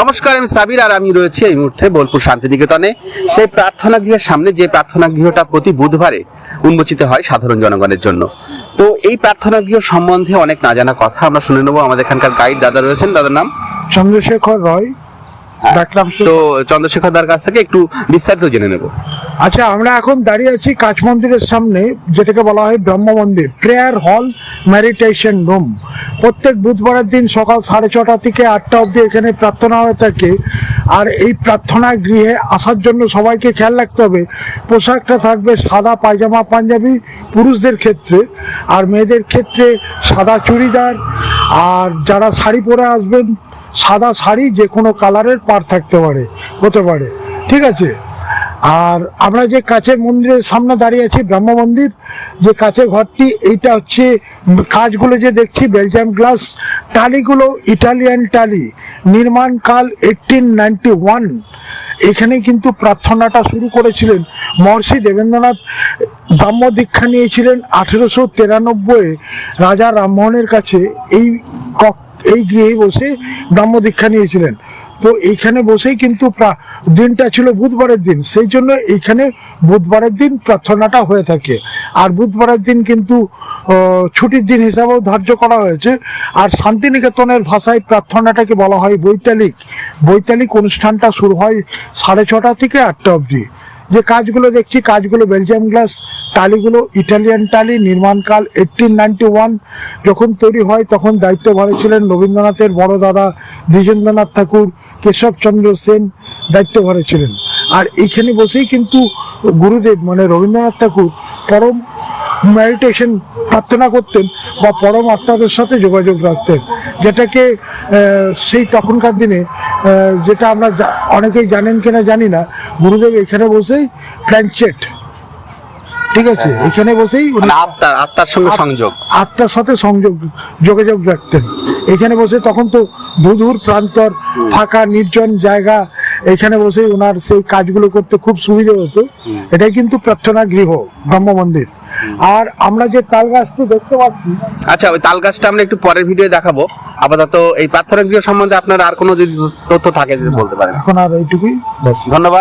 নমস্কার, আমি সাবির আর আমি রয়েছি এই মুহূর্তে বোলপুর শান্তিনিকেতনে। সেই প্রার্থনা গৃহের সামনে, যে প্রার্থনা গৃহটা প্রতি বুধবারে উন্মোচিত হয় সাধারণ জনগণের জন্য। তো এই প্রার্থনা গৃহ সম্বন্ধে অনেক না জানা কথা আমরা শুনে নেবো। আমাদের এখানকার গাইড দাদা রয়েছেন, দাদার নাম চন্দ্রশেখর রয়। তো চন্দ্রশেখর দার কাছ থেকে একটু বিস্তারিত জেনে নেব। আচ্ছা, আমরা এখন দাঁড়িয়ে আছি কাচ মন্দিরের সামনে, যেটাকে বলা হয় ব্রহ্ম মন্দির, প্রেয়ার হল, মেডিটেশন রুম। প্রত্যেক বুধবারের দিন সকাল 6:30 থেকে 8টা অবধি এখানে প্রার্থনা হয়ে থাকে। আর এই প্রার্থনা গৃহে আসার জন্য সবাইকে খেয়াল রাখতে হবে, পোশাকটা থাকবে সাদা পায়জামা পাঞ্জাবি পুরুষদের ক্ষেত্রে, আর মেয়েদের ক্ষেত্রে সাদা চুড়িদার। আর যারা শাড়ি পরে আসবেন, সাদা শাড়ি যে কোনো কালারের পার থাকতে পারে, হতে পারে, ঠিক আছে। আর আমরা যে কাচের মন্দিরের সামনে দাঁড়িয়ে আছি, ব্রহ্ম মন্দির, যে কাচের ঘরটি, এইটা হচ্ছে কাজগুলো যে দেখছি বেলজিয়াম গ্লাস, টালিগুলো ইটালিয়ান টালি, নির্মাণকাল 1891। এখানে কিন্তু প্রার্থনাটা শুরু করেছিলেন মহর্ষি দেবেন্দ্রনাথ। ব্রহ্ম দীক্ষা নিয়েছিলেন 1893 রাজা রামমোহনের কাছে। এই গৃহে বসে ব্রহ্ম দীক্ষা নিয়েছিলেন। তো এইখানে বসেই কিন্তু দিনটা ছিল বুধবারের দিন, সেই জন্য এইখানে বুধবারের দিন প্রার্থনাটা হয়ে থাকে। আর বুধবারের দিন কিন্তু ছুটির দিন হিসাবেও ধার্য করা হয়েছে। আর শান্তিনিকেতনের ভাষায় প্রার্থনাটাকে বলা হয় বৈতালিক। বৈতালিক অনুষ্ঠানটা শুরু হয় 6:30 থেকে 8টা অবধি। যে কাজগুলো দেখছি, কাজগুলো বেলজিয়াম গ্লাস, টালিগুলো ইটালিয়ান টালি, নির্মাণকাল 1891। যখন তৈরি হয় তখন দায়িত্বভারে ছিলেন রবীন্দ্রনাথের বড় দাদা দ্বিজেন্দ্রনাথ ঠাকুর, কেশবচন্দ্র সেন দায়িত্বভারে ছিলেন। আর এইখানে বসেই কিন্তু গুরুদেব মানে রবীন্দ্রনাথ ঠাকুর পরম মেডিটেশন প্রার্থনা করতেন বা পরম আত্মাদের সাথে যোগাযোগ রাখতেন, যেটাকে সেই তখনকার দিনে, যেটা আমরা অনেকেই জানেন কিনা জানি না, গুরুদেব এখানে বসেই প্ল্যানচেট, ঠিক আছে, এখানে বসেই আত্মার সঙ্গে সংযোগ, আত্মার সাথে যোগাযোগ রাখতেন এখানে বসে। তখন তো দূর প্রান্তর, ফাঁকা নির্জন জায়গা, এখানে বসে ওনার সেই কাজগুলো করতে খুব সুবিধা হতো। এটাই কিন্তু প্রার্থনা গৃহ, ব্রহ্ম মন্দির। আর আমরা যে তাল গাছটি দেখতে পাচ্ছি, আচ্ছা, ওই তাল গাছটা আমরা একটু পরের ভিডিও দেখাবো। আপাতত এই প্রার্থনা গৃহ সম্বন্ধে আপনার আর কোনো যদি তথ্য থাকে যদি বলতে পারেন। এখন আর এইটুকুই, ধন্যবাদ।